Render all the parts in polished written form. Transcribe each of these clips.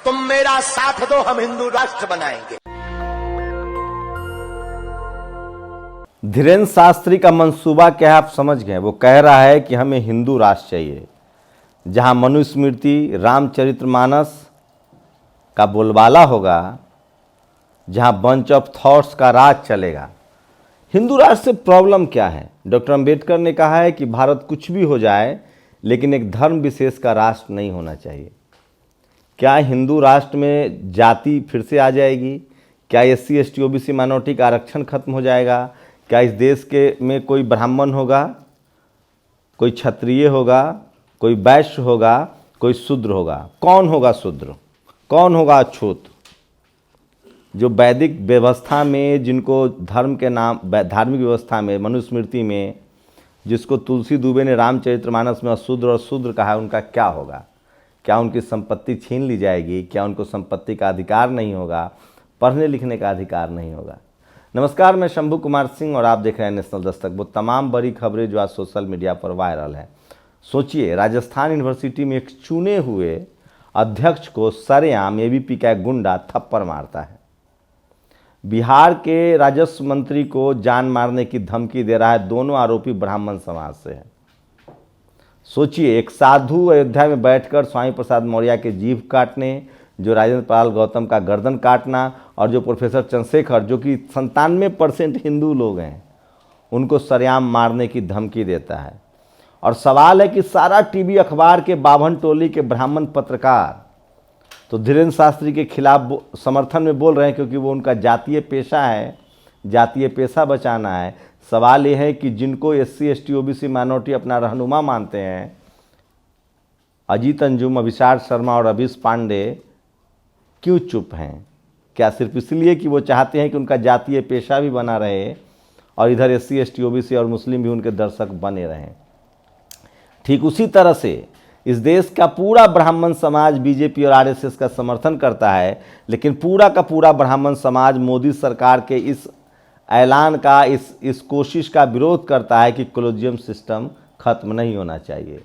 तुम मेरा साथ दो, हम हिंदू राष्ट्र बनाएंगे। धीरेन्द्र शास्त्री का मंसूबा क्या है आप समझ गए। वो कह रहा है कि हमें हिंदू राष्ट्र चाहिए, जहां मनुस्मृति रामचरितमानस का बोलबाला होगा, जहां बंच ऑफ थॉट्स का राज चलेगा। हिंदू राष्ट्र से प्रॉब्लम क्या है? डॉक्टर अंबेडकर ने कहा है कि भारत कुछ भी हो जाए लेकिन एक धर्म विशेष का राष्ट्र नहीं होना चाहिए। क्या हिंदू राष्ट्र में जाति फिर से आ जाएगी? क्या SC ST OBC माइनॉरिटी का आरक्षण खत्म हो जाएगा? क्या इस देश के में कोई ब्राह्मण होगा, कोई क्षत्रिय होगा, कोई वैश्य होगा, कोई शूद्र होगा? कौन होगा शूद्र, कौन होगा अछूत? जो वैदिक व्यवस्था में, जिनको धर्म के नाम, धार्मिक व्यवस्था में, मनुस्मृति में, जिसको तुलसी दुबे ने रामचरितमानस में अशूद्र और शूद्र कहा है, उनका क्या होगा? क्या उनकी संपत्ति छीन ली जाएगी? क्या उनको संपत्ति का अधिकार नहीं होगा? पढ़ने लिखने का अधिकार नहीं होगा? नमस्कार, मैं शंभू कुमार सिंह और आप देख रहे हैं नेशनल दस्तक। वो तमाम बड़ी खबरें जो आज सोशल मीडिया पर वायरल है। सोचिए, राजस्थान यूनिवर्सिटी में एक चुने हुए अध्यक्ष को सरेआम ABP का एक गुंडा थप्पड़ मारता है। बिहार के राजस्व मंत्री को जान मारने की धमकी दे रहा है। दोनों आरोपी ब्राह्मण समाज से हैं। सोचिए, एक साधु अयोध्या में बैठकर स्वामी प्रसाद मौर्य के जीभ काटने, जो राजेंद्र पाल गौतम का गर्दन काटना, और जो प्रोफेसर चंद्रशेखर, जो कि 97% हिंदू लोग हैं, उनको सरेआम मारने की धमकी देता है। और सवाल है कि सारा टीवी अखबार के बाभन टोली के ब्राह्मण पत्रकार तो धीरेन्द्र शास्त्री के खिलाफ समर्थन में बोल रहे हैं, क्योंकि वो उनका जातीय पेशा है, जातीय पेशा बचाना है। सवाल ये है कि जिनको SC ST OBC माइनॉरिटी अपना रहनुमा मानते हैं, अजीत अंजुम, अभिषाक शर्मा और अभीश पांडे, क्यों चुप हैं? क्या सिर्फ इसलिए कि वो चाहते हैं कि उनका जातीय पेशा भी बना रहे और इधर SC ST OBC और मुस्लिम भी उनके दर्शक बने रहें? ठीक उसी तरह से इस देश का पूरा ब्राह्मण समाज BJP और RSS का समर्थन करता है, लेकिन पूरा का पूरा ब्राह्मण समाज मोदी सरकार के इस ऐलान का, इस कोशिश का विरोध करता है कि कोलिजियम सिस्टम खत्म नहीं होना चाहिए।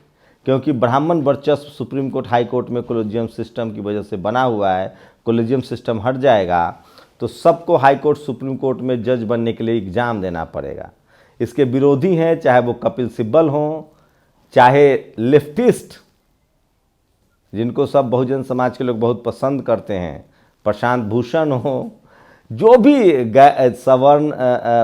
क्योंकि ब्राह्मण वर्चस्व सुप्रीम कोर्ट, हाई कोर्ट में कोलिजियम सिस्टम की वजह से बना हुआ है। कोलिजियम सिस्टम हट जाएगा तो सबको हाई कोर्ट, सुप्रीम कोर्ट में जज बनने के लिए एग्ज़ाम देना पड़ेगा। इसके विरोधी हैं, चाहे वो कपिल सिब्बल हों, चाहे लेफ्टिस्ट, जिनको सब बहुजन समाज के लोग बहुत पसंद करते हैं, प्रशांत भूषण हो, जो भी सवर्ण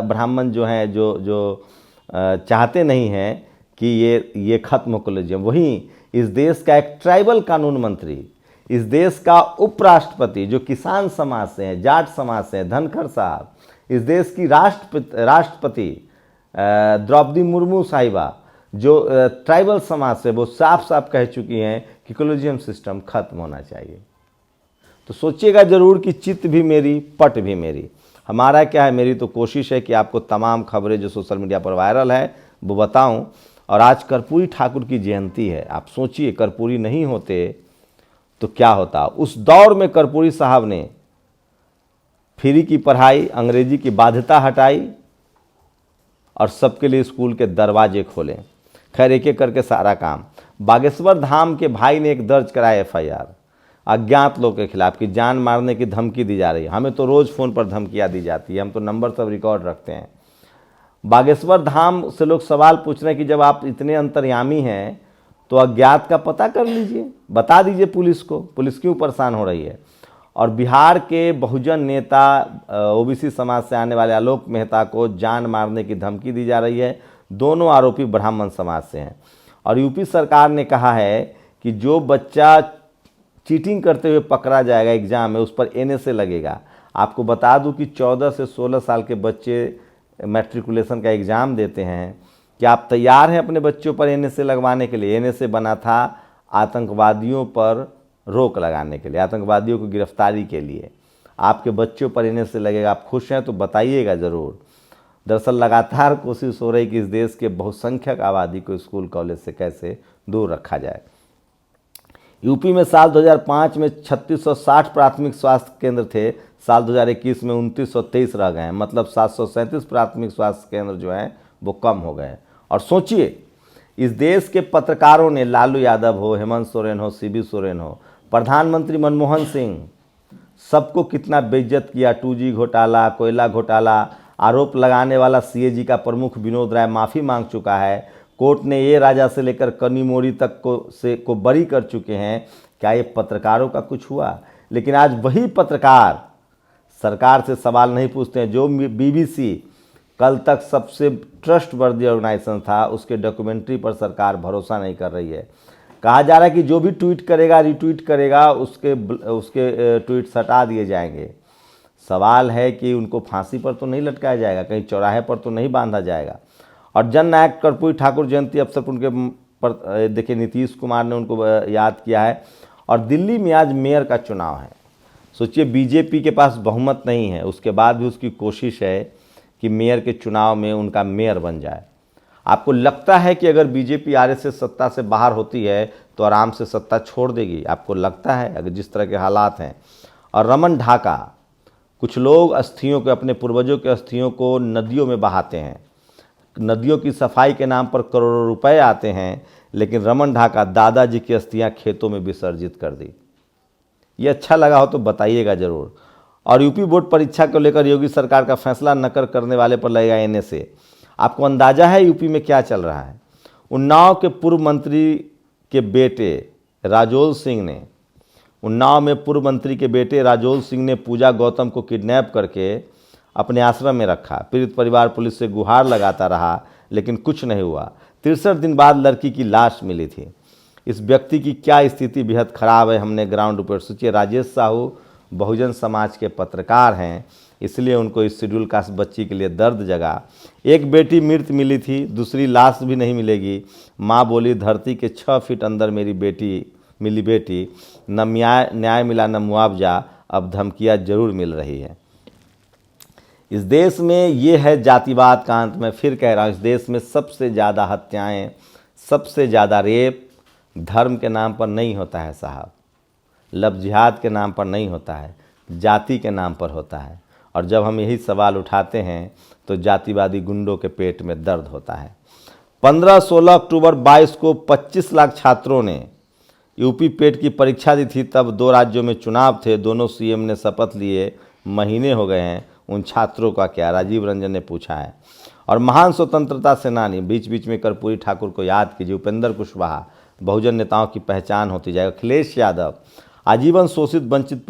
ब्राह्मण जो हैं, जो चाहते नहीं हैं कि ये खत्म हो कोलिजियम। वहीं इस देश का एक ट्राइबल कानून मंत्री, इस देश का उपराष्ट्रपति जो किसान समाज से हैं, जाट समाज से हैं, धनखड़ साहब, इस देश की राष्ट्रपति द्रौपदी मुर्मू साहिबा जो ट्राइबल समाज से, वो साफ साफ कह चुकी हैं कि कोलिजियम सिस्टम खत्म होना चाहिए। तो सोचिएगा जरूर कि चित्त भी मेरी, पट भी मेरी। हमारा क्या है, मेरी तो कोशिश है कि आपको तमाम खबरें जो सोशल मीडिया पर वायरल है वो बताऊं। और आज कर्पूरी ठाकुर की जयंती है। आप सोचिए, कर्पूरी नहीं होते तो क्या होता। उस दौर में कर्पूरी साहब ने फ्री की पढ़ाई, अंग्रेजी की बाध्यता हटाई और सबके लिए स्कूल के दरवाजे खोले। खैर, एक एक करके सारा काम। बागेश्वर धाम के भाई ने एक दर्ज कराया FIR अज्ञात लोग के खिलाफ कि जान मारने की धमकी दी जा रही है। हमें तो रोज़ फ़ोन पर धमकियाँ दी जाती है, हम तो नंबर सब रिकॉर्ड रखते हैं। बागेश्वर धाम से लोग सवाल पूछ रहे हैं कि जब आप इतने अंतर्यामी हैं तो अज्ञात का पता कर लीजिए, बता दीजिए पुलिस को। पुलिस क्यों परेशान हो रही है? और बिहार के बहुजन नेता OBC समाज से आने वाले आलोक मेहता को जान मारने की धमकी दी जा रही है। दोनों आरोपी ब्राह्मण समाज से हैं। और यूपी सरकार ने कहा है कि जो बच्चा चीटिंग करते हुए पकड़ा जाएगा एग्ज़ाम में, उस पर NSA लगेगा। आपको बता दूं कि 14 से 16 साल के बच्चे मैट्रिकुलेशन का एग्ज़ाम देते हैं। क्या आप तैयार हैं अपने बच्चों पर NSA लगवाने के लिए? NSA बना था आतंकवादियों पर रोक लगाने के लिए, आतंकवादियों की गिरफ्तारी के लिए। आपके बच्चों पर NSA लगेगा, आप खुश हैं तो बताइएगा ज़रूर। दरअसल लगातार कोशिश हो रही कि इस देश के बहुसंख्यक आबादी को स्कूल कॉलेज से कैसे दूर रखा जाए। यूपी में साल 2005 में 3660 प्राथमिक स्वास्थ्य केंद्र थे। साल 2021 में 2923 रह गए हैं। मतलब 737 प्राथमिक स्वास्थ्य केंद्र जो हैं वो कम हो गए। और सोचिए, इस देश के पत्रकारों ने, लालू यादव हो, हेमंत सोरेन हो, CB सोरेन हो, प्रधानमंत्री मनमोहन सिंह सबको कितना बेइज्जत किया। 2G घोटाला, कोयला घोटाला, आरोप लगाने वाला CAG का प्रमुख विनोद राय माफ़ी मांग चुका है। कोर्ट ने ये राजा से लेकर कनीमोड़ी तक को बरी कर चुके हैं। क्या ये पत्रकारों का कुछ हुआ? लेकिन आज वही पत्रकार सरकार से सवाल नहीं पूछते हैं। जो BBC कल तक सबसे ट्रस्टवर्दी ऑर्गेनाइजेशन था, उसके डॉक्यूमेंट्री पर सरकार भरोसा नहीं कर रही है। कहा जा रहा है कि जो भी ट्वीट करेगा, रिट्वीट करेगा, उसके ट्वीट हटा दिए जाएंगे। सवाल है कि उनको फांसी पर तो नहीं लटकाया जाएगा, कहीं चौराहे पर तो नहीं बांधा जाएगा। और जननायक कर्पूरी ठाकुर जयंती अवसर पर उनके पर देखिए नीतीश कुमार ने उनको याद किया है। और दिल्ली में आज मेयर का चुनाव है। सोचिए बीजेपी के पास बहुमत नहीं है, उसके बाद भी उसकी कोशिश है कि मेयर के चुनाव में उनका मेयर बन जाए। आपको लगता है कि अगर बीजेपी RSS सत्ता से बाहर होती है तो आराम से सत्ता छोड़ देगी? आपको लगता है? अगर जिस तरह के हालात हैं। और रमन ढाका, कुछ लोग अस्थियों के, अपने पूर्वजों के अस्थियों को नदियों में बहाते हैं, नदियों की सफाई के नाम पर करोड़ों रुपए आते हैं, लेकिन रमन ढाका दादाजी की अस्थियां खेतों में विसर्जित कर दी। ये अच्छा लगा हो तो बताइएगा ज़रूर। और यूपी बोर्ड परीक्षा को लेकर योगी सरकार का फैसला नकर करने वाले पर लगेगा NSA। आपको अंदाजा है यूपी में क्या चल रहा है? उन्नाव के पूर्व मंत्री के बेटे राजोल सिंह ने पूजा गौतम को किडनैप करके अपने आश्रम में रखा। पीड़ित परिवार पुलिस से गुहार लगाता रहा, लेकिन कुछ नहीं हुआ। 63 दिन बाद लड़की की लाश मिली थी। इस व्यक्ति की क्या स्थिति बेहद खराब है, हमने ग्राउंड रिपोर्ट। सोचिए राजेश साहू बहुजन समाज के पत्रकार हैं, इसलिए उनको इस शेड्यूल कास्ट बच्ची के लिए दर्द जगा। एक बेटी मृत मिली थी, दूसरी लाश भी नहीं मिलेगी। माँ बोली धरती के 6 फीट अंदर मेरी मिली बेटी, न न्याय मिला न मुआवजा, अब धमकियाँ जरूर मिल रही है। इस देश में ये है जातिवाद का अंत। मैं फिर कह रहा हूँ, इस देश में सबसे ज़्यादा हत्याएं, सबसे ज़्यादा रेप धर्म के नाम पर नहीं होता है साहब, लव जिहाद के नाम पर नहीं होता है, जाति के नाम पर होता है। और जब हम यही सवाल उठाते हैं तो जातिवादी गुंडों के पेट में दर्द होता है। 15-16 अक्टूबर 22 को 25 लाख छात्रों ने यूपी पेट की परीक्षा दी थी। तब 2 राज्यों में चुनाव थे, दोनों CM ने शपथ लिए, महीने हो गए हैं। उन छात्रों का क्या? राजीव रंजन ने पूछा है। और महान स्वतंत्रता सेनानी, बीच बीच में कर्पूरी ठाकुर को याद कीजिए, उपेंद्र कुशवाहा, बहुजन नेताओं की पहचान होती जाएगी। अखिलेश यादव, आजीवन शोषित वंचित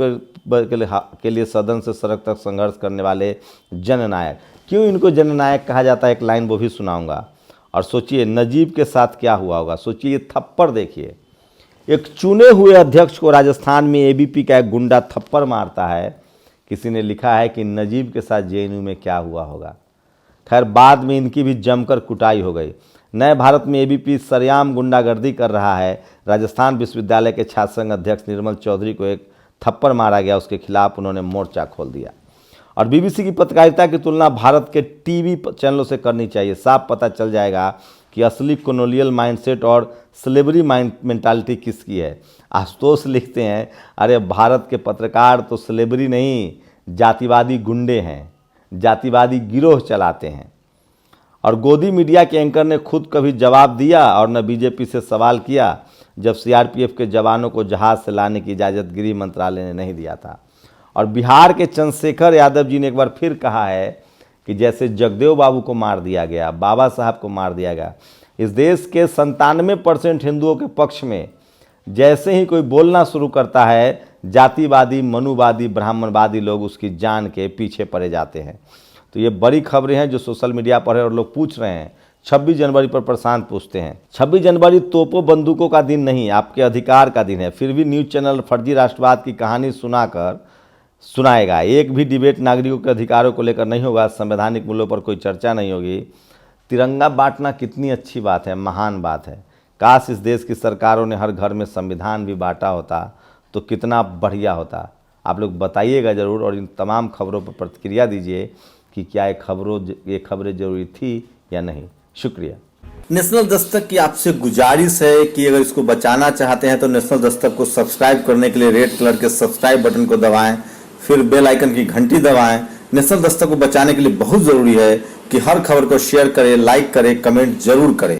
के लिए सदन से सड़क तक संघर्ष करने वाले जननायक। क्यों इनको जननायक कहा जाता है, एक लाइन वो भी सुनाऊंगा। और सोचिए नजीब के साथ क्या हुआ होगा। सोचिए ये थप्पड़ देखिए, एक चुने हुए अध्यक्ष को राजस्थान में ABP का एक गुंडा थप्पड़ मारता है। किसी ने लिखा है कि नजीब के साथ JNU में क्या हुआ होगा। खैर बाद में इनकी भी जमकर कुटाई हो गई। नए भारत में ABP सरेआम गुंडागर्दी कर रहा है। राजस्थान विश्वविद्यालय के छात्र संघ अध्यक्ष निर्मल चौधरी को एक थप्पड़ मारा गया, उसके खिलाफ उन्होंने मोर्चा खोल दिया। और BBC की पत्रकारिता की तुलना भारत के TV चैनलों से करनी चाहिए। साफ पता चल जाएगा कि असली कॉलोनियल माइंडसेट और स्लेवरी मेंटालिटी किसकी है। आशुतोष लिखते हैं, अरे भारत के पत्रकार तो स्लेवरी नहीं, जातिवादी गुंडे हैं, जातिवादी गिरोह चलाते हैं। और गोदी मीडिया के एंकर ने खुद कभी जवाब दिया और न बीजेपी से सवाल किया जब CRPF के जवानों को जहाज़ से लाने की इजाज़त गृह मंत्रालय ने नहीं दिया था। और बिहार के चंद्रशेखर यादव जी ने एक बार फिर कहा है कि जैसे जगदेव बाबू को मार दिया गया, बाबा साहब को मार दिया गया, इस देश के 97% हिंदुओं के पक्ष में जैसे ही कोई बोलना शुरू करता है, जातिवादी, मनुवादी, ब्राह्मणवादी लोग उसकी जान के पीछे पड़े जाते हैं। तो ये बड़ी खबरें हैं जो सोशल मीडिया पर है और लोग पूछ रहे हैं। 26 जनवरी पर प्रशांत पूछते हैं, 26 जनवरी तोपों बंदूकों का दिन नहीं, आपके अधिकार का दिन है। फिर भी न्यूज़ चैनल फर्जी राष्ट्रवाद की कहानी सुनाएगा। एक भी डिबेट नागरिकों के अधिकारों को लेकर नहीं होगा, संवैधानिक मूल्यों पर कोई चर्चा नहीं होगी। तिरंगा बांटना कितनी अच्छी बात है, महान बात है। काश इस देश की सरकारों ने हर घर में संविधान भी बांटा होता तो कितना बढ़िया होता। आप लोग बताइएगा ज़रूर और इन तमाम खबरों पर प्रतिक्रिया दीजिए कि क्या ये खबरें जरूरी थी या नहीं। शुक्रिया। नेशनल दस्तक की आपसे गुजारिश है कि अगर इसको बचाना चाहते हैं तो नेशनल दस्तक को सब्सक्राइब करने के लिए रेड कलर के सब्सक्राइब बटन को दबाएं, फिर बेल आइकन की घंटी दबाएं। नेशनल दस्तक को बचाने के लिए बहुत जरूरी है कि हर खबर को शेयर करें, लाइक करें, कमेंट जरूर करें।